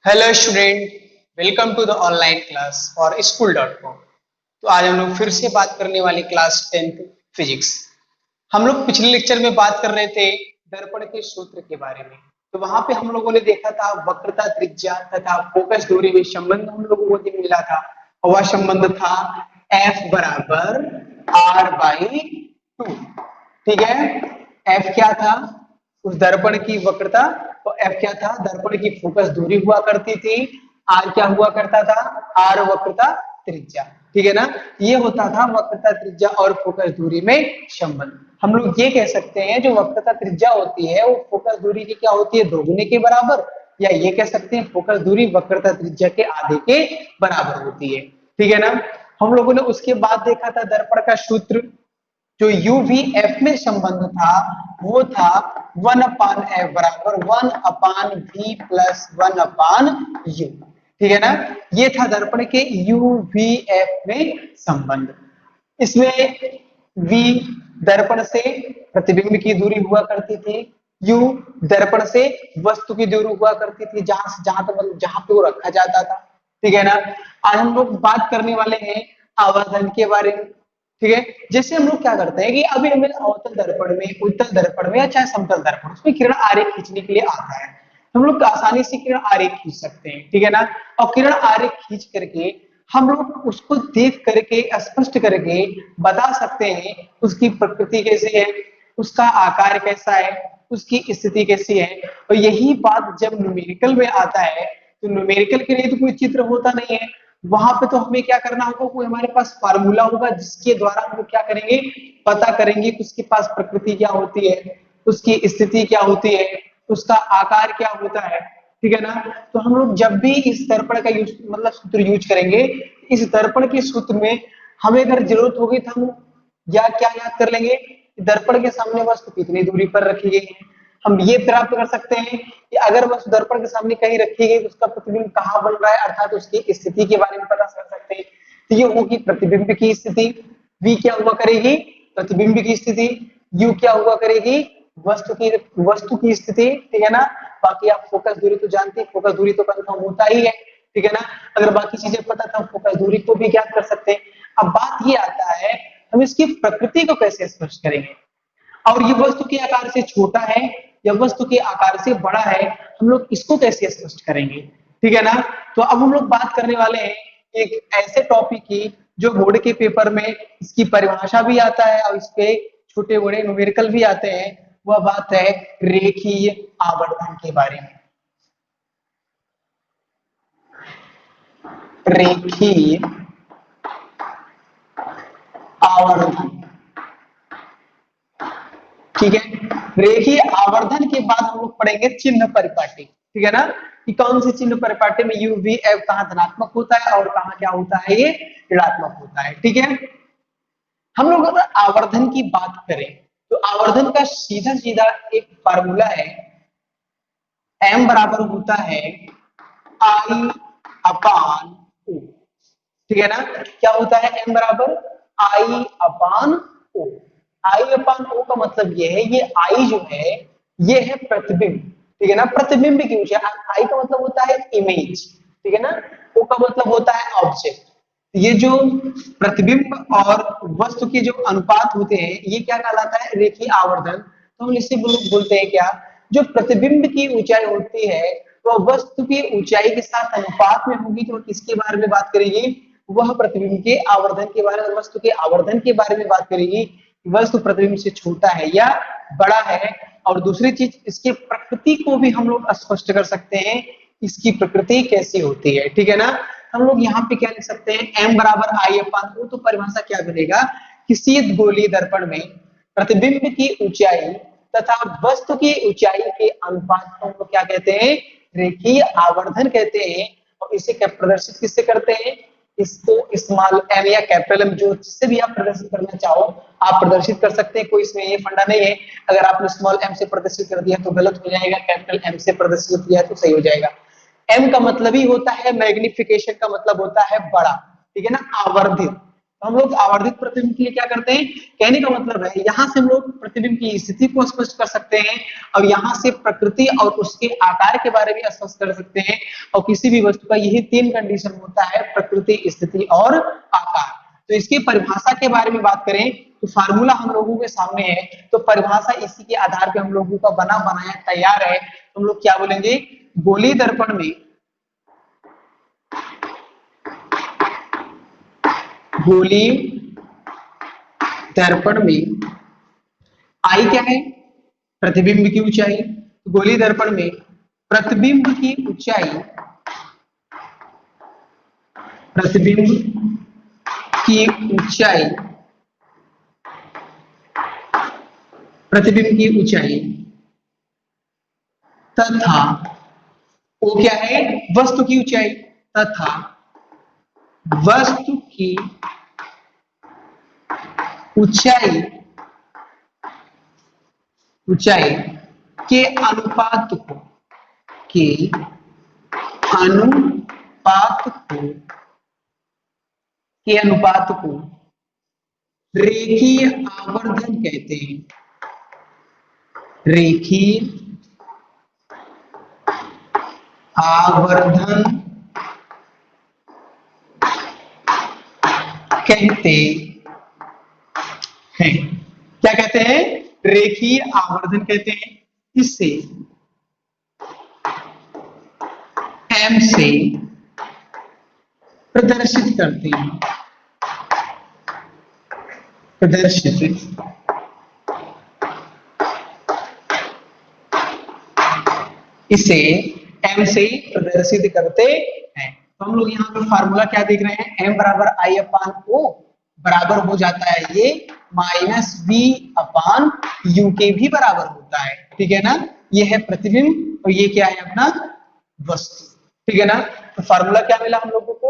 Hello student, welcome to the online class और school.com। तो आज हम लोग फिर से बात करने वाले क्लास 10th फिजिक्स। हम लोग पिछले लेक्चर में बात कर रहे थे दर्पण के सूत्र के बारे में। तो वहां पे हम लोगों ने देखा था वक्रता त्रिज्या तथा फोकस दूरी में संबंध हम लोगों को मिला था, और वह संबंध था F बराबर R/2। ठीक है, F क्या था उस दर्पण की वक्रता, तो F क्या था दर्पण की फोकस दूरी हुआ करती थी, R क्या हुआ करता था, R वक्रता त्रिज्या। ठीक है ना, ये होता था वक्रता त्रिज्या और फोकस दूरी में संबंध। हम लोग ये कह सकते हैं जो वक्रता त्रिज्या होती है वो फोकस दूरी की क्या होती है, दोगुने के बराबर, या ये कह सकते हैं फोकस दूरी वक्रता त्रिज्या के आधे के बराबर होती है। ठीक है ना, हम लोगों ने उसके बाद देखा था दर्पण का सूत्र, जो UVF में संबंध था वो था 1/F बराबर 1/V प्लस 1/U। ठीक है ना, ये था दर्पण के UVF में संबंध। इसमें V दर्पण से प्रतिबिंब की दूरी हुआ करती थी, U दर्पण से वस्तु की दूरी हुआ करती थी, जहां तक मतलब जहां पे वो रखा जाता था। ठीक है ना, आज हम लोग बात करने वाले हैं आवर्धन के बारे में। ठीक है, जैसे हम लोग क्या करते हैं कि अभी हमें अवतल दर्पण में, उत्तल दर्पण में या चाहे समतल दर्पण, उसमें किरण आरेख खींचने के लिए आता है। हम लोग आसानी से किरण आरेख खींच सकते हैं। ठीक है ना, और किरण आरेख खींच करके हम लोग उसको देख करके स्पष्ट करके बता सकते हैं उसकी प्रकृति कैसी है, उसका आकार कैसा है, उसकी स्थिति कैसी है। और यही बात जब न्यूमेरिकल में आता है, तो न्यूमेरिकल के लिए तो कोई चित्र होता नहीं है, वहां पे तो हमें क्या करना होगा, कोई हमारे पास फार्मूला होगा जिसके द्वारा हम लोग क्या करेंगे, पता करेंगे कि उसके पास प्रकृति क्या होती है, उसकी स्थिति क्या होती है, उसका आकार क्या होता है। ठीक है ना, तो हम लोग जब भी इस दर्पण का यूज मतलब सूत्र यूज करेंगे, इस दर्पण के सूत्र में हमें अगर जरूरत होगी तो हम या क्या याद कर लेंगे, दर्पण के सामने वस्तु कितनी दूरी पर रखी गई है। हम ये प्राप्त कर सकते हैं कि अगर वस्तु दर्पण के सामने कहीं रखी गई तो उसका प्रतिबिंब कहाँ बन रहा है, अर्थात उसकी स्थिति के बारे में पता कर सकते हैं। तो ये होगी प्रतिबिंब की स्थिति, V क्या हुआ करेगी, प्रतिबिंब की स्थिति, U क्या हुआ करेगी, वस्तु की स्थिति। ठीक है ना, बाकी आप फोकस दूरी तो जानते हैं, फोकस दूरी तो कंफर्म होता ही है। ठीक है ना, अगर बाकी चीजें पता था फोकस दूरी को भी ज्ञात कर सकते हैं। अब बात ये आता है हम इसकी प्रकृति को कैसे स्पष्ट करेंगे, और ये वस्तु के आकार से छोटा है या वस्तु के आकार से बड़ा है, हम लोग इसको कैसे स्पष्ट करेंगे। ठीक है ना, तो अब हम लोग बात करने वाले हैं एक ऐसे टॉपिक की जो बोर्ड के पेपर में इसकी परिभाषा भी आता है और इसके छोटे बड़े न्यूमेरिकल भी आते हैं। वह बात है रेखीय आवर्धन के बारे में। रेखीय आवर्धन, ठीक है। रेखीय आवर्धन के बाद हम लोग पढ़ेंगे चिन्ह परिपाटी। ठीक है ना, कि कौन से चिन्ह परिपाटी में UVF कहाँ धनात्मक होता है और कहाँ क्या होता है, ये ऋणात्मक होता है। ठीक है, हम लोग अगर आवर्धन की बात करें तो आवर्धन का सीधा सीधा एक फार्मूला है, M बराबर होता है I/O। ठीक है ना, क्या होता है M बराबर I/O। I/O का मतलब ये है, ये I जो है ये है प्रतिबिंब। ठीक है ना, प्रतिबिंब की ऊंचाई, I का मतलब होता है इमेज। ठीक है ना, O का मतलब होता है ऑब्जेक्ट। ये जो प्रतिबिंब और वस्तु के जो अनुपात होते हैं ये क्या कहलाता है, रेखीय आवर्धन। तो हम इसे बोलते हैं क्या, जो प्रतिबिंब की ऊंचाई होती है वह वस्तु की ऊंचाई के साथ अनुपात में होगी। तो किसके बारे में बात करेगी, वह प्रतिबिंब के आवर्धन के बारे में, वस्तु के आवर्धन के बारे में बात करेगी, वस्तु प्रतिबिंब से छोटा है या बड़ा है। और दूसरी चीज, इसके प्रकृति को भी हम लोग स्पष्ट कर सकते हैं, इसकी प्रकृति कैसी होती है। ठीक है ना, हम लोग यहाँ पे क्या लिख सकते हैं, M बराबर I/O। तो परिभाषा क्या बनेगा, किसी गोलीय दर्पण में प्रतिबिंब की ऊंचाई तथा वस्तु की ऊंचाई के अनुपात को हम लोग क्या कहते हैं, रेखीय आवर्धन कहते हैं। और इसे क्या प्रदर्शित किससे करते हैं, इसको स्मॉल m या कैपिटल M, जो जिससे भी आप प्रदर्शित करना चाहो आप प्रदर्शित कर सकते हैं, कोई इसमें ये फंडा नहीं है। अगर आपने स्मॉल m से प्रदर्शित कर दिया तो गलत हो जाएगा, कैपिटल M से प्रदर्शित किया तो सही हो जाएगा। M का मतलब ही होता है मैग्निफिकेशन, का मतलब होता है बड़ा। ठीक है ना, आवर्धित, हम लोग आवर्धित प्रतिबिंब के लिए क्या करते हैं, कहने का मतलब है यहाँ से हम लोग प्रतिबिंब की स्थिति को स्पष्ट कर सकते हैं और यहाँ से प्रकृति और उसके आकार के बारे में स्पष्ट कर सकते हैं। और किसी भी वस्तु का यही तीन कंडीशन होता है, प्रकृति, स्थिति और आकार। तो इसकी परिभाषा के बारे में बात करें तो फार्मूला हम लोगों के सामने है, तो परिभाषा इसी के आधार पे हम लोगों का बना बनाया तैयार है। तो हम लोग क्या बोलेंगे, गोलीय दर्पण में, गोलीय दर्पण में आई क्या है, प्रतिबिंब की ऊंचाई। गोलीय दर्पण में प्रतिबिंब की ऊंचाई, प्रतिबिंब की ऊंचाई, प्रतिबिंब की ऊंचाई तथा वो क्या है, वस्तु की ऊंचाई, तथा वस्तु की ऊंचाई, ऊंचाई के अनुपात को, के अनुपात को, के अनुपात को रेखीय आवर्धन कहते हैं। रेखीय आवर्धन कहते हैं। क्या कहते हैं, रेखीय आवर्धन कहते हैं। इससे m से प्रदर्शित करते हैं, प्रदर्शित इसे m से प्रदर्शित करते हैं। तो हम लोग यहाँ पे फार्मूला क्या देख रहे हैं, m बराबर आई अपान ओ बराबर हो जाता है ये माइनस v अपान यू के भी बराबर होता है। ठीक है ना, ये है प्रतिबिंब और ये क्या है अपना वस्तु। ठीक है ना, तो फार्मूला क्या मिला हम लोगों को,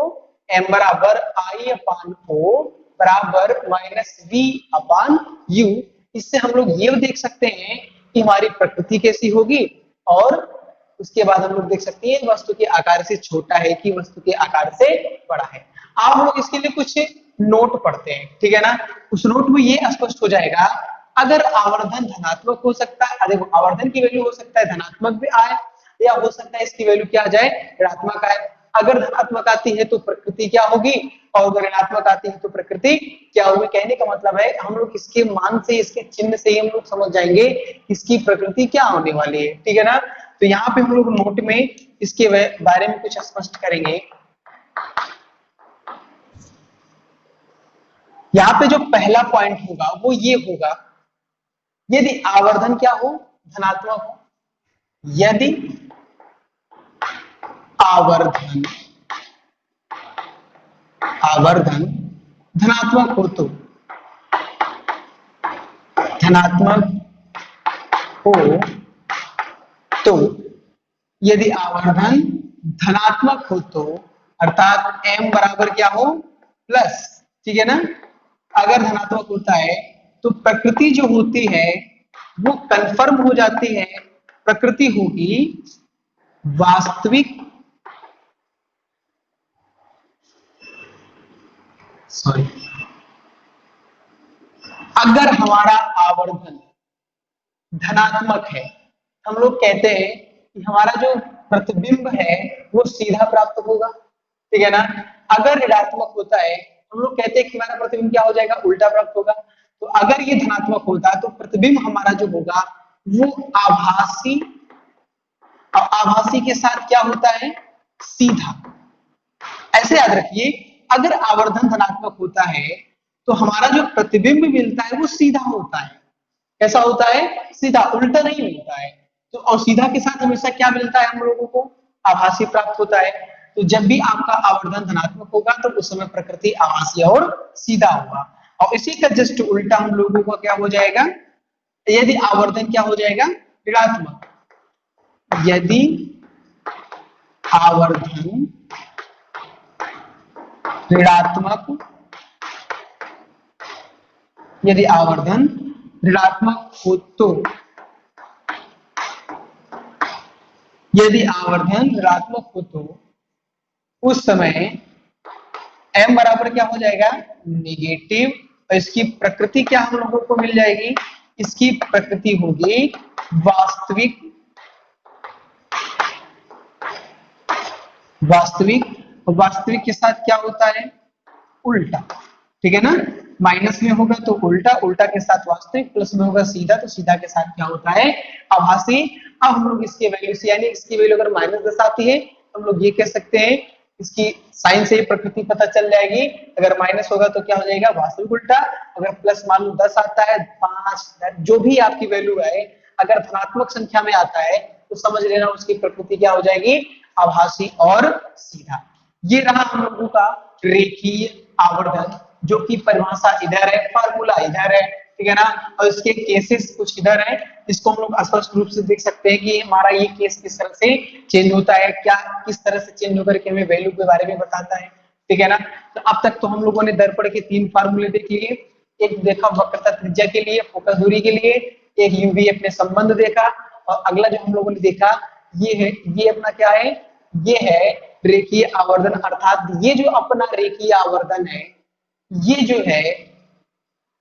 m बराबर आई अपान ओ बराबर माइनस v अपान यू। इससे हम लोग ये देख सकते हैं कि हमारी प्रकृति कैसी होगी और उसके बाद हम लोग देख सकते हैं वस्तु के आकार से छोटा है कि वस्तु के आकार से बड़ा है। आप लोग इसके लिए कुछ नोट पढ़ते हैं, ठीक है ना, उस नोट में ये स्पष्ट हो जाएगा। अगर आवर्धन धनात्मक हो सकता है, देखो आवर्धन की वैल्यू हो सकता है धनात्मक भी आए या हो सकता है इसकी वैल्यू क्या आ जाए, ऋणात्मक आए। अगर धनात्मक आती है तो प्रकृति क्या होगी और अगर ऋणात्मक आती है तो प्रकृति क्या होगी। कहने का मतलब है हम लोग इसके मान से, इसके चिन्ह से ही हम लोग समझ जाएंगे इसकी प्रकृति क्या होने वाली है। ठीक है ना, तो यहाँ पे हम लोग नोट में इसके बारे में कुछ स्पष्ट करेंगे। यहाँ पे जो पहला पॉइंट होगा वो ये होगा, यदि आवर्धन क्या हो, धनात्मक हो, यदि आवर्धन आवर्धन धनात्मक हो तो, धनात्मक हो तो, यदि आवर्धन धनात्मक हो तो अर्थात m बराबर क्या हो प्लस, ठीक है ना, अगर धनात्मक होता है तो प्रकृति जो होती है वो कंफर्म हो जाती है, प्रकृति होगी वास्तविक, सॉरी, अगर हमारा आवर्धन धनात्मक है, हम लोग कहते हैं कि हमारा जो प्रतिबिंब है वो सीधा प्राप्त होगा। ठीक है ना, अगर ऋणात्मक होता है हम लोग कहते हैं कि हमारा प्रतिबिंब क्या हो जाएगा, उल्टा प्राप्त होगा। तो अगर ये धनात्मक होता है तो प्रतिबिंब हमारा जो होगा वो आभासी, और आभासी के साथ क्या होता है, सीधा। ऐसे याद रखिए, अगर आवर्धन धनात्मक होता है तो हमारा जो प्रतिबिंब मिलता है वो सीधा होता है। कैसा होता है, सीधा, उल्टा नहीं मिलता है। तो और सीधा के साथ हमेशा क्या मिलता है हम लोगों को, आभासी प्राप्त होता है। तो जब भी आपका आवर्धन धनात्मक होगा तो उस समय प्रकृति आभासी और सीधा होगा। और इसी का जस्ट उल्टा हम लोगों को क्या हो जाएगा, यदि आवर्धन क्या हो जाएगा, ऋणात्मक, यदि आवर्धन ऋणात्मक, यदि आवर्धन ऋणात्मक हो तो, यदि आवर्धन ऋणात्मक हो तो उस समय m बराबर क्या हो जाएगा, नेगेटिव। और इसकी प्रकृति क्या हम लोगों को मिल जाएगी, इसकी प्रकृति होगी वास्तविक, वास्तविक। और वास्तविक के साथ क्या होता है, उल्टा, ठीक है ना। माइनस में होगा तो उल्टा, उल्टा के साथ वास्तविक, प्लस में होगा सीधा तो सीधा के साथ क्या होता है, आभासी। अब हम लोग इसके वैल्यू से, यानी इसकी वैल्यू अगर -10 आती है तो हम लोग ये कह सकते हैं, इसकी साइन से ही प्रकृति पता चल जाएगी। अगर माइनस होगा तो क्या हो जाएगा, वास्तविक उल्टा। अगर प्लस मान लो 10 आता है, 5, जो भी आपकी वैल्यू है, अगर धनात्मक संख्या में आता है तो समझ लेना उसकी प्रकृति क्या हो जाएगी, आभासी और सीधा। ये रहा हम लोगों का रेखीय आवर्धन, जो कि परिभाषा इधर है, फार्मूला इधर है, ठीक है ना। और इसके केसेस कुछ इधर है, इसको हम लोग स्पष्ट रूप से देख सकते हैं कि हमारा ये केस किस तरह से चेंज होता है, क्या किस तरह से चेंज होकर के हमें वैल्यू के बारे में बताता है, ठीक है ना। तो अब तक तो हम लोगों ने दर्पण के 3 फार्मूले देख लिए। एक देखा वक्रता त्रिज्या के लिए, फोकस दूरी के लिए, एक यूवीएफ में संबंध देखा, और अगला जो हम लोगों ने देखा ये है, ये अपना क्या है, ये है रेखीय आवर्धन। अर्थात ये जो अपना रेखीय आवर्धन है, ये जो है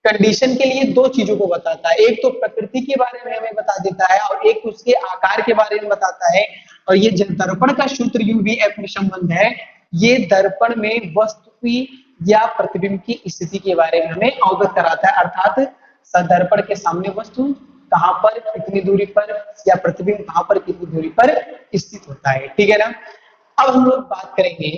कंडीशन के लिए 2 चीजों को बताता है। एक तो प्रकृति के बारे में हमें बता देता है, और एक उसके आकार के बारे में बताता है। और ये दर्पण का सूत्र यूवीएफ में संबंध है, ये दर्पण में वस्तु या प्रतिबिंब की स्थिति के बारे में हमें अवगत कराता है। अर्थात दर्पण के सामने वस्तु कहां पर, कितनी दूरी पर, या प्रतिबिंब कहां पर, कितनी दूरी पर स्थित होता है, ठीक है ना। अब हम लोग बात करेंगे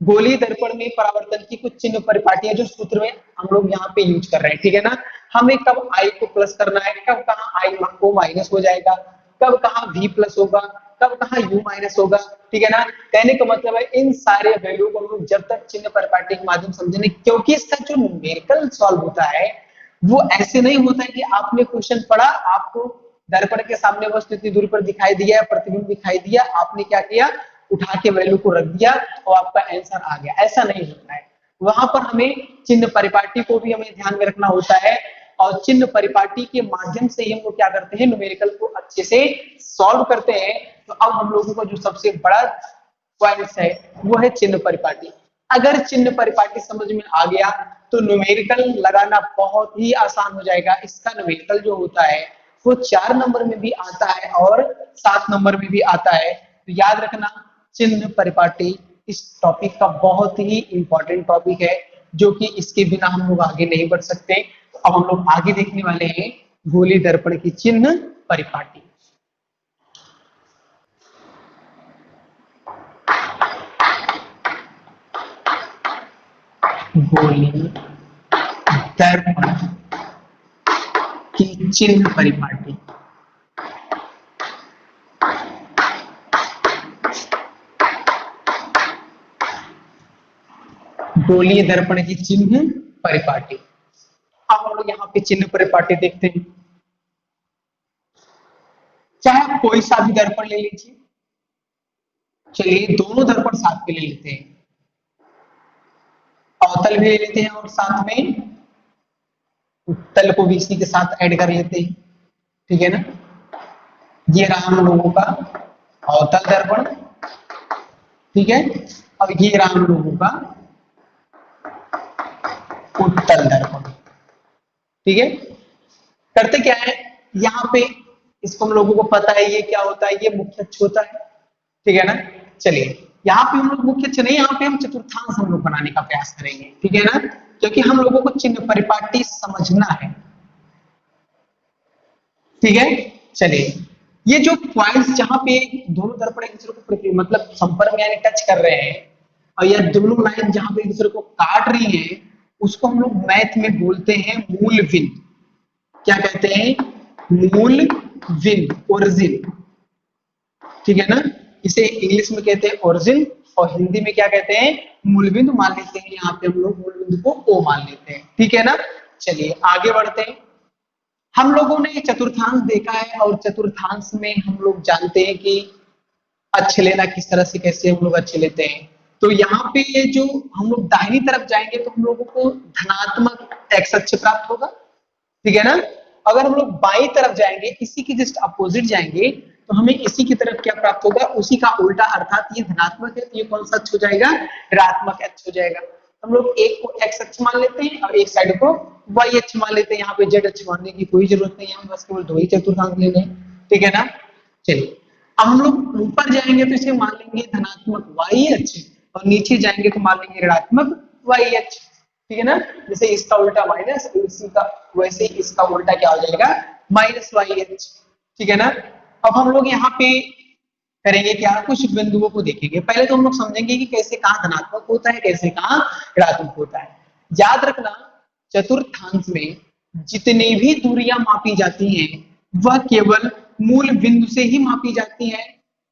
गोलीय दर्पण में परावर्तन की कुछ चिन्ह परिपाटियां, जो सूत्र में हम लोग यहाँ पे यूज कर रहे हैं, ठीक है ना। हमें कब आई को प्लस करना है, कब कहाँ आई को माइनस हो जाएगा, कब कहाँ v प्लस होगा, कब कहाँ u माइनस होगा, ठीक है ना। कहने का मतलब है इन सारे वैल्यू को हम लोग जब तक चिन्ह परिपाटी के माध्यम समझेंगे, क्योंकि इसका जो न्यूमेरिकल सॉल्व होता है वो ऐसे नहीं होता है कि आपने क्वेश्चन पढ़ा, आपको दर्पण के सामने वस्तु इतनी दूरी पर दिखाई दिया, प्रतिबिंब दिखाई दिया, आपने क्या किया, उठा के वैल्यू को रख दिया और आपका आंसर आ गया, ऐसा नहीं होता है। वहां पर हमें चिन्ह परिपाटी को भी हमें ध्यान में रखना होता है, और चिन्ह परिपाटी के माध्यम से ही हम लोग क्या करते हैं, न्यूमेरिकल को अच्छे से सॉल्व करते हैं। तो अब हम लोगों को जो सबसे बड़ा पॉइंट है वो है चिन्ह परिपाटी। अगर चिन्ह परिपाटी समझ में आ गया तो न्यूमेरिकल लगाना बहुत ही आसान हो जाएगा। इसका न्यूमेरिकल जो होता है वो 4 नंबर में भी आता है और 7 नंबर में भी आता है। तो याद रखना, चिन्ह परिपाटी इस टॉपिक का बहुत ही इंपॉर्टेंट टॉपिक है, जो कि इसके बिना हम लोग आगे नहीं बढ़ सकते। तो अब हम लोग आगे देखने वाले हैं गोलीय दर्पण की चिन्ह परिपाटी। गोलीय दर्पण की चिन्ह परिपाटी। गोलीय दर्पण की चिन्ह परिपाटी। अब हम लोग यहाँ पे चिन्ह परिपाटी देखते हैं। चाहे कोई सा भी दर्पण ले लीजिए, चलिए दोनों दर्पण साथ में ले लेते हैं, अवतल भी ले लेते हैं और साथ में उत्तल को भी इसी के साथ ऐड कर लेते हैं, ठीक है ना। ये रहा हम लोगों का अवतल दर्पण, ठीक है, और ये रहा हम लोगों का उत्तल दर्पण, ठीक है। करते क्या है, यहाँ पे इसको हम लोगों को पता है ये क्या होता है, ये मुख्य अक्ष होता है, ठीक है ना। चलिए यहाँ पे हम लोग मुख्य अक्ष नहीं, यहाँ पे हम चतुर्थांश हम लोग बनाने का प्रयास करेंगे, ठीक है ना, क्योंकि हम लोगों को चिन्ह परिपाटी समझना है, ठीक है। चलिए ये जो पॉइंट्स जहां पे दोनों दर्पण एक दूसरे को मतलब संपर्क में यानी टच कर रहे हैं, और यह दोनों लाइन जहां पे एक दूसरे को काट रही है, उसको हम लोग मैथ में बोलते हैं मूल बिंदु। क्या कहते हैं, मूल बिंदु, ओरिजिन, ठीक है ना। इसे इंग्लिश में कहते हैं ओरिजिन, और हिंदी में क्या कहते हैं, मूल बिंदु मान लेते हैं। यहाँ पे हम लोग मूल बिंदु को ओ मान लेते हैं, ठीक है ना। चलिए आगे बढ़ते हैं। हम लोगों ने चतुर्थांश देखा है, और चतुर्थांश में हम लोग जानते हैं कि अक्ष लेना किस तरह से, कैसे हम लोग अक्ष लेते हैं। तो यहाँ पे ये जो हम लोग दाहिनी तरफ जाएंगे तो हम लोगों को धनात्मक एक्स अक्ष प्राप्त होगा, ठीक है ना। अगर हम लोग बाई तरफ जाएंगे, इसी के जस्ट अपोजिट जाएंगे, तो हमें इसी की तरफ क्या प्राप्त होगा, उसी का उल्टा, अर्थात ये धनात्मक है तो ये कौन सा अक्ष हो जाएगा, ऋणात्मक अक्ष हो जाएगा। हम लोग एक को x अक्ष मान लेते हैं और एक साइड को y अक्ष मान लेते हैं। यहाँ पे z अक्ष मानने की कोई जरूरत नहीं है, हम बस केवल 2 ही चतुर्थांश लेने हैं, ठीक है ना। चलिए अब हम लोग ऊपर जाएंगे तो इसे मान लेंगे धनात्मक y अक्ष और नीचे जाएंगे तो मान लेंगे ऋणात्मक y अक्ष, ठीक है ना। जैसे इसका उल्टा माइनस, इसी का वैसे ही इसका उल्टा क्या हो जाएगा, माइनस y अक्ष, ठीक है ना। अब हम लोग यहाँ पे करेंगे क्या, कुछ बिंदुओं को देखेंगे। पहले तो हम लोग समझेंगे कि कैसे कहाँ धनात्मक होता है, कैसे कहाँ ऋणात्मक होता है। याद रखना चतुर्थांश में जितनी भी दूरियां मापी जाती हैं वह केवल मूल बिंदु से ही मापी जाती हैं,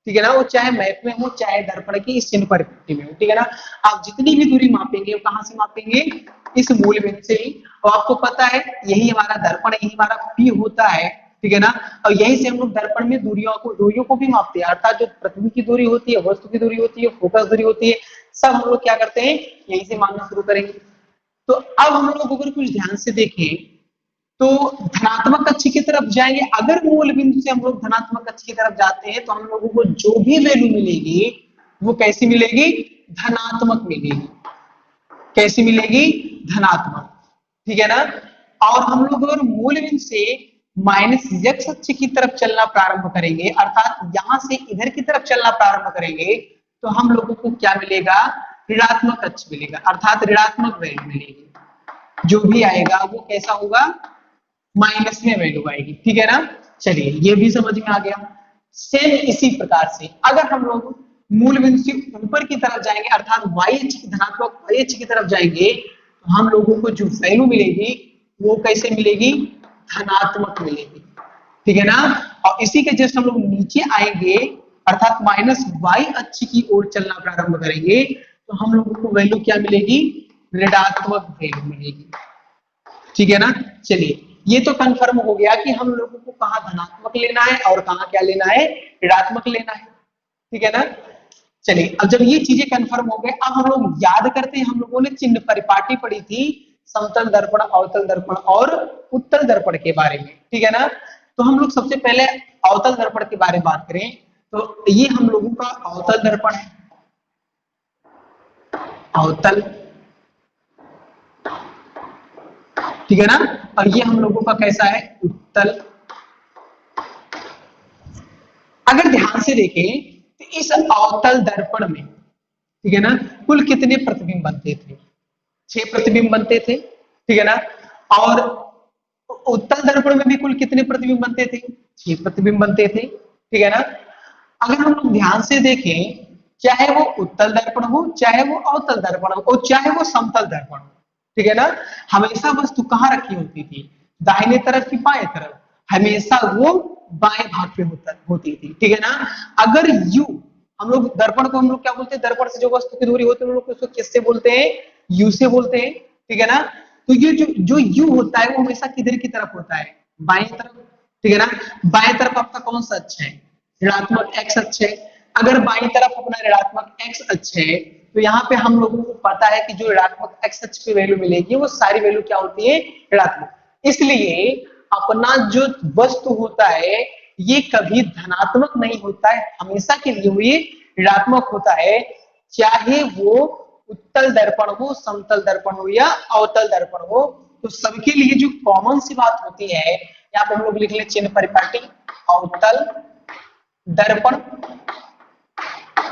ठीक है ना। वो चाहे मैप में हो चाहे दर्पण की इस चिन्ह परिपट्टी में हो, ठीक है ना। आप जितनी भी दूरी मापेंगे वो कहाँ से मापेंगे, इस मूल बिंदु से ही। और आपको पता है यही हमारा दर्पण, यही हमारा P होता है, ठीक है ना। और यहीं से हम लोग दर्पण में दूरियों को भी मापते हैं, अर्थात जो पृथ्वी की दूरी होती है, वस्तु की दूरी होती है, फोकस दूरी होती है, सब हम लोग क्या करते हैं, यहीं से मानना शुरू करेंगे। तो अब हम लोग अगर कुछ ध्यान से देखें तो धनात्मक अक्ष की तरफ जाएंगे, अगर मूल बिंदु से हम लोग धनात्मक अक्ष की तरफ जाते हैं तो हम लोगों को जो भी वैल्यू मिलेगी वो कैसी मिलेगी, धनात्मक मिलेगी। कैसी मिलेगी, धनात्मक, ठीक है ना। और हम लोग अगर मूल बिंदु से माइनस x अक्ष की तरफ चलना प्रारंभ करेंगे, अर्थात यहां से इधर की तरफ चलना प्रारंभ करेंगे, तो हम लोगों को क्या मिलेगा, ऋणात्मक अक्ष मिलेगा, अर्थात ऋणात्मक वैल्यू मिलेगी। जो भी आएगा वो कैसा होगा, माइनस में वैल्यू आएगी, ठीक है ना। चलिए ये भी समझ में आ गया। सेम इसी प्रकार से अगर हम लोग मूल बिंदु से ऊपर की तरफ जाएंगे, अर्थात y अक्ष की धनात्मक y अक्ष की तरफ जाएंगे, तो हम लोगों को जो वैल्यू मिलेगी वो कैसे मिलेगी, धनात्मक मिलेगी, ठीक है ना। और इसी के जस्ट हम लोग नीचे आएंगे, अर्थात माइनस y अक्ष की ओर चलना प्रारंभ करेंगे, तो हम लोगों को वैल्यू क्या मिलेगी, ऋणात्मक वैल्यू मिलेगी, ठीक है ना। चलिए ये तो कंफर्म हो गया कि हम लोगों को कहाँ धनात्मक लेना है और कहाँ क्या लेना है, ऋणात्मक लेना है, ठीक है ना। चलिए अब जब ये चीजें कंफर्म हो गए, अब हम लोग याद करते हैं, हम लोगों ने चिन्ह परिपाटी पढ़ी थी समतल दर्पण, अवतल दर्पण और उत्तल दर्पण के बारे में, ठीक है ना। तो हम लोग सबसे पहले अवतल दर्पण के बारे में बात करें तो ये हम लोगों का अवतल दर्पण है, अवतल, ठीक है ना। और ये हम लोगों का कैसा है, उत्तल। अगर ध्यान से देखें तो इस अवतल दर्पण में, ठीक है ना, कुल कितने प्रतिबिंब बनते थे, 6 प्रतिबिंब बनते थे, ठीक है ना। और उत्तल दर्पण में भी कुल कितने प्रतिबिंब बनते थे, 6 प्रतिबिंब बनते थे, ठीक है ना। अगर हम लोग ध्यान से देखें, चाहे वो उत्तल दर्पण हो, चाहे वो अवतल दर्पण हो, और चाहे वो समतल दर्पण हो, ठीक है ना, हमेशा वस्तु कहाँ रखी होती थी, दाहिने तरफ की बाएं तरफ, हमेशा वो बाएं भाग पे होती थी, ठीक है ना। अगर यू, हम लोग दर्पण को हम लोग क्या बोलते हैं, दर्पण से जो वस्तु की दूरी होती है हम लोग उसको किससे बोलते हैं, यू से बोलते हैं, ठीक है ना। तो ये जो यू होता है वो हमेशा किधर की तरफ होता है, बाएं तरफ, ठीक है ना। बाएं तरफ आपका कौन सा अक्ष है, ऋणात्मक x अक्ष है। अगर बाईं तरफ अपना ऋणात्मक x अक्ष है तो यहाँ पे हम लोगों को पता है कि जो ऋणात्मक x अक्ष पे वैल्यू मिलेगी वो सारी वैल्यू क्या होती है, ऋणात्मक। इसलिए अपना जो वस्तु होता है ये कभी धनात्मक नहीं होता है, हमेशा के लिए वो ये ऋणात्मक होता है, चाहे वो उत्तल दर्पण हो, समतल दर्पण हो या अवतल दर्पण हो। तो सबके लिए जो कॉमन सी बात होती है, यहाँ पे हम लोग लिख ले चिन्ह परिपाटी, अवतल दर्पण,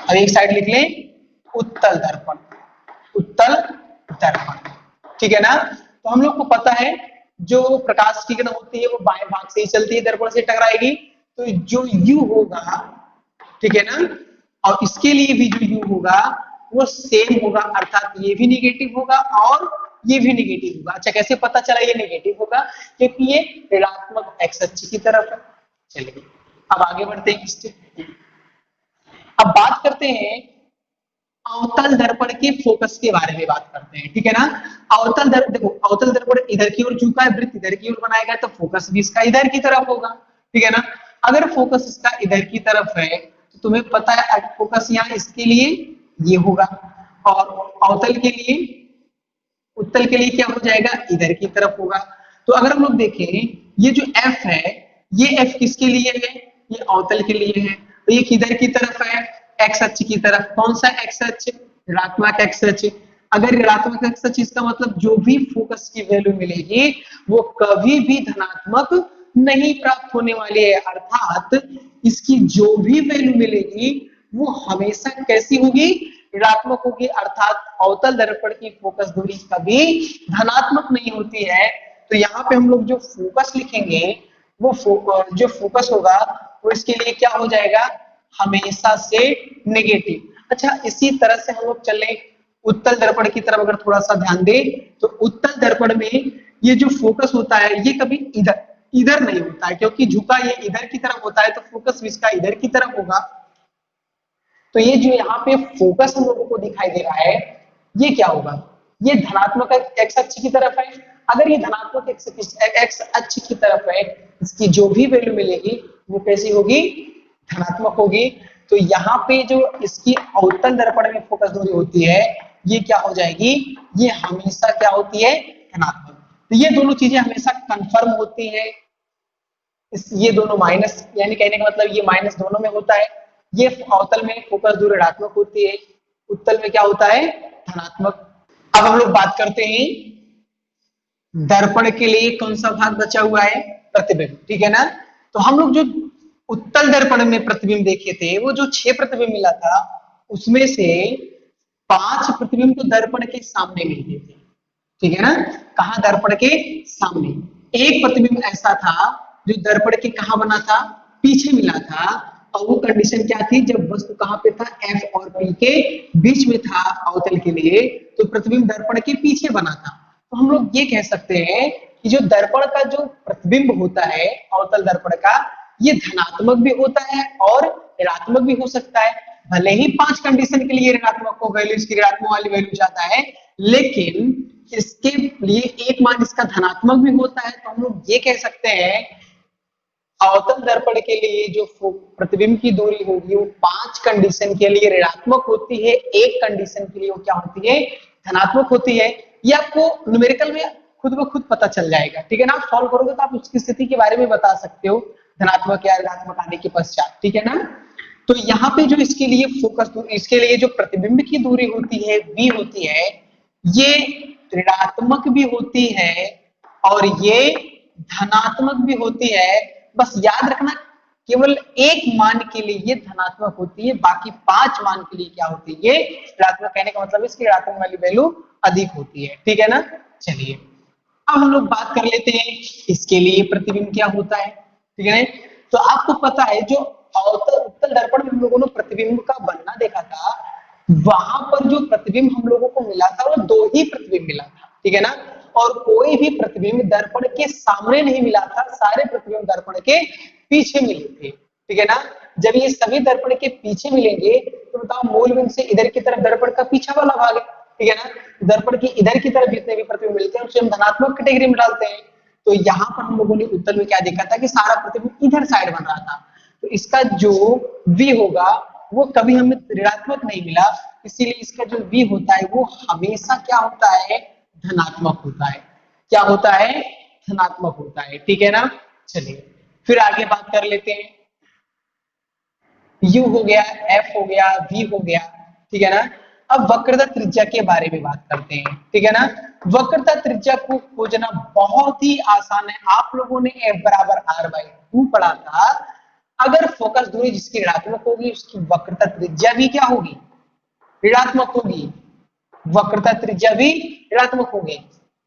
और एक साइड लिख ले उत्तल दर्पण, उत्तल दर्पण, ठीक है ना। तो हम लोग को पता है जो प्रकाश की किरण होती है वो बाएं भाग से ही चलती है, दर्पण से टकराएगी, तो जो यू होगा, ठीक है ना, और इसके लिए भी जो यू होगा वो सेम होगा, अर्थात ये भी निगेटिव होगा और ये भी निगेटिव होगा। अच्छा कैसे पता चला ये निगेटिव होगा, क्योंकि ये ऋणात्मक x अक्ष की तरफ है। चलिए अब आगे बढ़ते हैं स्टेप। अब बात करते हैं अवतल दर्पण के फोकस के बारे में बात करते हैं, ठीक है ना। अवतल दर्पण, देखो अवतल दर्पण इधर की ओर झुका है, वृत्त इधर की ओर बनाएगा तो फोकस भी इसका इधर की तरफ होगा, ठीक है ना। अगर फोकस इसका इधर की तरफ है तो तुम्हें पता है फोकस यहाँ इसके लिए ये होगा, और अवतल के लिए, उत्तल के लिए क्या हो जाएगा, इधर की तरफ होगा। तो अगर हम लोग देखें ये जो F है, ये F किसके लिए है, ये अवतल के लिए है। तो ये किधर की तरफ है, एक्स अक्ष की तरफ। कौन सा एक्स अक्ष, ऋणात्मक एक्स अक्ष। अगर ऋणात्मक एक्स अक्ष, इसका मतलब जो भी फोकस की वैल्यू मिलेगी वो कभी भी धनात्मक नहीं प्राप्त होने वाली है, अर्थात इसकी जो भी वैल्यू मिलेगी वो हमेशा कैसी होगी, ऋणात्मक होगी, अर्थात अवतल दर्पण की फोकस दूरी कभी धनात्मक नहीं होती है। तो यहाँ पे हम लोग जो फोकस लिखेंगे वो जो फोकस होगा वो इसके लिए क्या हो जाएगा, हमेशा से नेगेटिव। अच्छा, इसी तरह से हम लोग चले उत्तल दर्पण की तरफ, अगर थोड़ा सा ध्यान दे तो उत्तल दर्पण में ये जो फोकस होता है ये कभी इधर इधर नहीं होता है, क्योंकि झुका ये इधर की तरफ होता है तो फोकस इसका इधर की तरफ होगा। तो ये जो यहाँ पे फोकस हम लोगों को दिखाई दे रहा है ये क्या होगा, ये धनात्मक एक्स अक्ष की तरफ है। अगर ये धनात्मक एक्स अक्ष की तरफ है, इसकी जो भी वैल्यू मिलेगी वो कैसी होगी, धनात्मक होगी। तो यहाँ पे जो इसकी अवतल दर्पण में फोकस दूरी होती है ये क्या हो जाएगी, ये हमेशा क्या होती है, धनात्मक। तो ये दोनों चीजें हमेशा कंफर्म होती है। ये दोनों माइनस, यानी कहने का मतलब ये माइनस दोनों में होता है। ये अवतल में फोकस दूरी ऋणात्मक होती है, उत्तल में क्या होता है, धनात्मक। अब हम लोग बात करते हैं दर्पण के लिए कौन सा भाग बचा हुआ है, प्रतिबिंब, ठीक है ना। तो हम लोग जो उत्तल दर्पण में प्रतिबिंब देखे थे वो जो 6 प्रतिबिंब मिला था उसमें से 5 प्रतिबिंब तो दर्पण के सामने मिले थे, ठीक है ना। कहा, दर्पण के सामने। एक प्रतिबिंब ऐसा था जो दर्पण के कहां बना था, पीछे मिला था। और वो कंडीशन क्या थी, जब वस्तु कहां पे था, एफ और पी के बीच में था अवतल के लिए, तो प्रतिबिंब दर्पण के पीछे बना था। तो हम लोग ये कह सकते हैं कि जो दर्पण का जो प्रतिबिंब होता है अवतल दर्पण का, ये धनात्मक भी होता है और ऋणात्मक भी हो सकता है। भले ही 5 कंडीशन के लिए ऋणात्मक को वैल्यू, इसकी ऋणात्मक वाली वैल्यू जाता है, लेकिन इसके लिए एक मान इसका धनात्मक भी होता है। तो हम लोग ये कह सकते हैं अवतल दर्पण के लिए जो प्रतिबिंब की दूरी होगी वो 5 कंडीशन के लिए ऋणात्मक होती है, एक कंडीशन के लिए वो क्या होती है, धनात्मक होती है। ये आपको न्यूमेरिकल में खुद ब खुद पता चल जाएगा, ठीक है ना। आप सॉल्व करोगे तो आप उसकी स्थिति के बारे में बता सकते हो, धनात्मक या ऋणात्मक आने के पश्चात, ठीक है ना। तो यहाँ पे जो इसके लिए फोकस, इसके लिए जो प्रतिबिंब की दूरी होती है v होती है, ये ऋणात्मक भी होती है और ये धनात्मक भी होती है। बस याद रखना केवल एक मान के लिए ये धनात्मक होती है, बाकी 5 मान के लिए क्या होती है, ये ऋणात्मक। कहने का मतलब इसकी ऋणात्मक वाली वैल्यू अधिक होती है, ठीक है ना। चलिए अब हम लोग बात कर लेते हैं इसके लिए प्रतिबिंब क्या होता है, ठीक है। तो आपको पता है जो उत्तल दर्पण में हम लोगों ने प्रतिबिंब का बनना देखा था, वहां पर जो प्रतिबिंब हम लोगों को मिला था वो 2 ही प्रतिबिंब मिला था, ठीक है ना। और कोई भी प्रतिबिंब दर्पण के सामने नहीं मिला था, सारे प्रतिबिंब दर्पण के पीछे मिले थे, ठीक है ना। जब ये सभी दर्पण के पीछे मिलेंगे तो बताओ मूल बिंदु से इधर की तरफ दर्पण का पीछा वाला भाग है, ठीक है ना। दर्पण की इधर की तरफ जितने भी प्रतिबिंब मिलते हैं उसे हम धनात्मक कैटेगरी में डालते हैं। तो यहाँ पर हम लोगों ने उत्तल में क्या देखा था कि सारा प्रतिबिंब इधर साइड बन रहा था, तो इसका जो v होगा वो कभी हमें ऋणात्मक नहीं मिला, इसीलिए इसका जो v होता है वो हमेशा क्या होता है, धनात्मक होता है। क्या होता है, धनात्मक होता है, ठीक है ना। चलिए फिर आगे बात कर लेते हैं। u हो गया, f हो गया, v हो गया, ठीक है ना। अब वक्रता त्रिज्या के बारे में बात करते हैं, ठीक है ना। वक्रता त्रिज्या को खोजना बहुत ही आसान है। आप लोगों ने f बराबर r/2 पढ़ा था। अगर फोकस दूरी जिसकी ऋणात्मक होगी उसकी वक्रता त्रिज्या भी क्या होगी, ऋणात्मक होगी। वक्रता त्रिज्या भी ऋणात्मक होगी।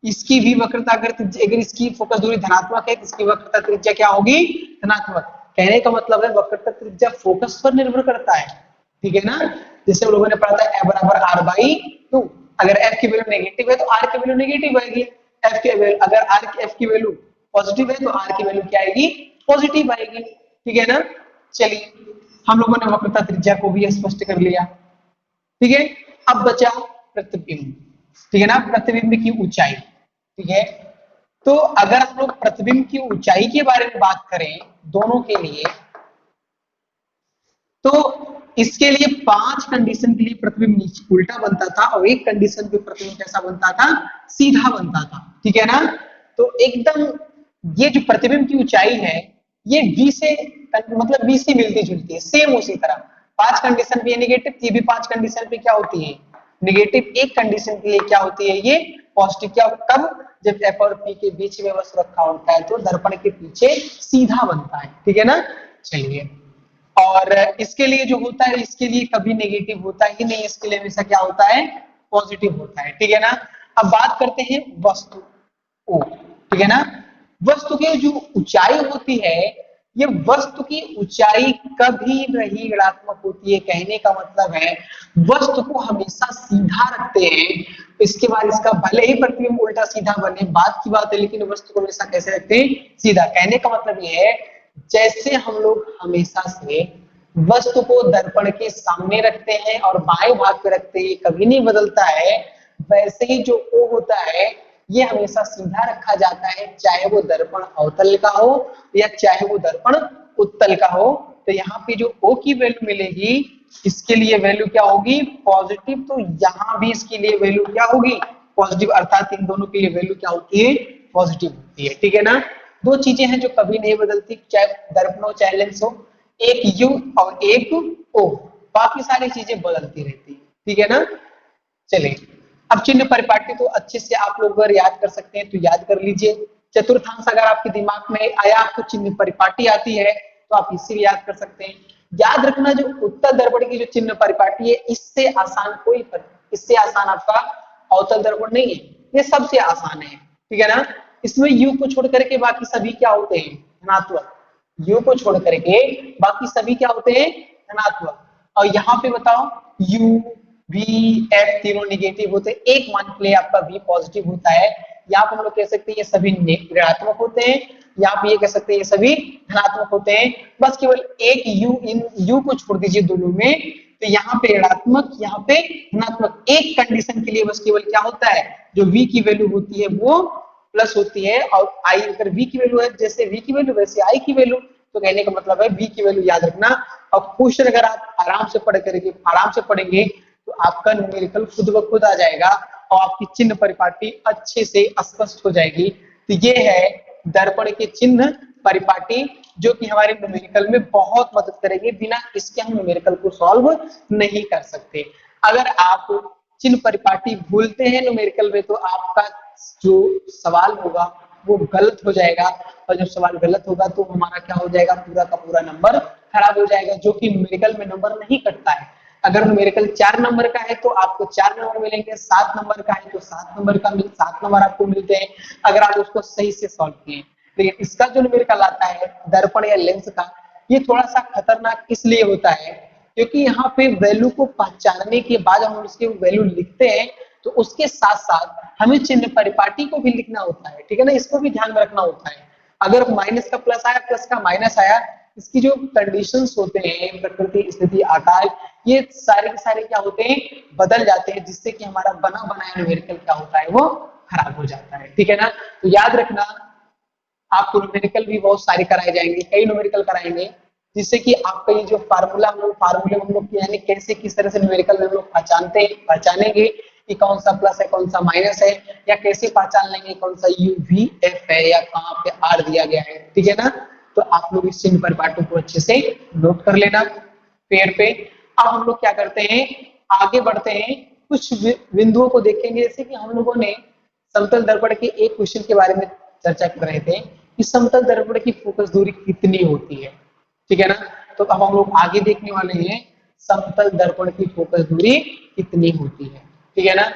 इसकी भी वक्रता, अगर इसकी फोकस दूरी धनात्मक है तो इसकी वक्रता त्रिज्या क्या होगी, धनात्मक। कहने का मतलब है वक्रता त्रिज्या फोकस पर निर्भर करता है, ठीक है ना। जैसे हम लोगों ने पढ़ा था f बराबर r/2, अगर f की वैल्यू नेगेटिव है तो r की वैल्यू नेगेटिव आएगी। अगर f की वैल्यू पॉजिटिव है तो r की वैल्यू क्या आएगी, पॉजिटिव आएगी, ठीक है ना। चलिए हम लोगों ने वक्रता त्रिज्या को भी स्पष्ट कर लिया, ठीक है। अब बचा प्रतिबिंब, ठीक है ना, प्रतिबिंब की ऊंचाई, ठीक है। तो अगर हम लोग प्रतिबिंब की ऊंचाई के बारे में बात करें दोनों के लिए, तो इसके लिए 5 कंडीशन के लिए प्रतिबिंब नीचे उल्टा बनता था और एक कंडीशन पे प्रतिबिंब कैसा बनता था, सीधा बनता था, ठीक है ना। तो एकदम ये जो प्रतिबिंब की ऊंचाई है ये V से मतलब V से मिलती जुलती है, सेम उसी तरह 5 कंडीशन पे ये नेगेटिव, ये भी 5 कंडीशन पे क्या होती है नेगेटिव, एक कंडीशन के लिए क्या होती है ये पॉजिटिव। क्या कब? जब F और P के बीच में वस्तु रखा होता है तो दर्पण के पीछे सीधा बनता है, ठीक है ना। चलिए, और इसके लिए जो होता है, इसके लिए कभी नेगेटिव होता ही नहीं, इसके लिए हमेशा क्या होता है पॉजिटिव होता है, ठीक है ना। अब बात करते हैं वस्तु O, ठीक है ना। वस्तु की जो ऊंचाई होती है, ये वस्तु की ऊंचाई कभी नहीं ऋणात्मक होती है। कहने का मतलब है वस्तु को हमेशा सीधा रखते हैं, इसके बाद इसका भले ही प्रतिबिंब उल्टा सीधा बने बात की बात है, लेकिन वस्तु को हमेशा कैसे रखते हैं सीधा। कहने का मतलब ये है जैसे हम लोग हमेशा से वस्तु को दर्पण के सामने रखते हैं और बाएं भाग पे रखते हैं, कभी नहीं बदलता है, वैसे ही जो O होता है ये हमेशा सीधा रखा जाता है, चाहे वो दर्पण अवतल का हो या चाहे वो दर्पण उत्तल का हो। तो यहाँ पे जो O की वैल्यू मिलेगी, इसके लिए वैल्यू क्या होगी पॉजिटिव, तो यहाँ भी इसके लिए वैल्यू क्या होगी पॉजिटिव, अर्थात इन दोनों के लिए वैल्यू क्या होती है पॉजिटिव होती है, ठीक है ना। दो चीजें हैं जो कभी नहीं बदलती, चाहे दर्पण हो चाहे लेंस हो, एक U और एक O, बाकी सारी चीजें बदलती रहती है, ठीक है ना। चलिए, अब चिन्ह परिपाटी तो अच्छे से आप लोग अगर याद कर सकते हैं तो याद कर लीजिए। चतुर्थांश अगर आपके दिमाग में आया, आपको चिन्ह परिपाटी आती है तो आप इससे भी याद कर सकते हैं। याद रखना जो उत्तल दर्पण की जो चिन्ह परिपाटी है, इससे आसान इससे आसान आपका अवतल दर्पण नहीं है, ये सबसे आसान है, ठीक है ना। इसमें U को छोड़ करके बाकी सभी क्या होते हैं धनात्मक, U को छोड़ करके बाकी सभी क्या होते हैं धनात्मक। और यहाँ पे बताओ U V F तीनों निगेटिव होते हैं, एक मान के लिए आपका V पॉजिटिव होता है। यहाँ पर हम लोग कह सकते हैं ये सभी ऋणात्मक होते हैं, यहाँ पे ये कह सकते हैं ये सभी धनात्मक होते हैं। बस केवल एक U, इन U को छोड़ दीजिए दोनों में, तो यहाँ पे ऋणात्मक यहाँ पे धनात्मक, एक कंडीशन के लिए बस केवल क्या होता है जो V की वैल्यू होती है वो प्लस होती है, और I अगर V की वैल्यू है, जैसे V की वैल्यू वैसे I की वैल्यू, तो कहने का मतलब है V की वैल्यू याद रखना। और क्वेश्चन अगर आप आराम से पढ़ेंगे तो आपका न्यूमेरिकल खुद ब खुद आ जाएगा और आपकी चिन्ह परिपाटी अच्छे से स्पष्ट हो जाएगी। तो ये है दर्पण के चिन्ह परिपाटी, जो कि हमारे न्यूमेरिकल में बहुत मदद करेंगे, बिना इसके हम न्यूमेरिकल को सॉल्व नहीं कर सकते। अगर आप चिन्ह परिपाटी भूलते हैं न्यूमेरिकल में तो आपका जो सवाल होगा वो गलत हो जाएगा, और जब सवाल गलत होगा तो हमारा क्या हो जाएगा पूरा का पूरा नंबर खराब हो जाएगा, जो कि न्यूमेरिकल में नंबर नहीं कटता है। अगर न्यूमेरिकल 4 नंबर का है तो आपको 4 नंबर मिलेंगे, 7 नंबर का है तो 7 नंबर आपको मिलते हैं अगर आप उसको सही से सॉल्व किए। लेकिन इसका जो न्यूमेरिकल आता है दर्पण या लेंस का, ये थोड़ा सा खतरनाक इसलिए होता है क्योंकि यहाँ पे वैल्यू को पहचानने के बाद हम उसकी वैल्यू लिखते हैं तो उसके साथ साथ हमें चिन्ह परिपाटी को भी लिखना होता है, ठीक है ना, इसको भी ध्यान में रखना होता है। अगर माइनस का प्लस आया, प्लस का माइनस आया, इसकी जो कंडीशंस होते हैं प्रकृति स्थिति आकार, ये सारे के सारे क्या होते हैं बदल जाते हैं, जिससे कि हमारा बना बनाया न्यूमेरिकल क्या होता है वो खराब हो जाता है, ठीक है ना। तो याद रखना आपको न्यूमेरिकल भी बहुत सारे कराए जाएंगे, कई न्यूमेरिकल कराएंगे, जिससे कि आपका ये जो फार्मूले हम लोग यानी कैसे किस तरह से न्यूमेरिकल में हम लोग पहचानेंगे कि कौन सा प्लस है कौन सा माइनस है, या कैसे पहचान लेंगे कौन सा U V F है या कहाँ पे R दिया गया है, ठीक है ना। तो आप लोग इस चिन्ह परिपाटी को अच्छे से नोट कर लेना पेड़ पे। अब हम लोग क्या करते हैं आगे बढ़ते हैं, कुछ बिंदुओं को देखेंगे। जैसे कि हम लोगों ने समतल दर्पण के एक क्वेश्चन के बारे में चर्चा कर रहे थे कि समतल दर्पण की फोकस दूरी कितनी होती है, ठीक है ना। तो अब हम लोग आगे देखने वाले हैं समतल दर्पण की फोकस दूरी कितनी होती है, ठीक है ना।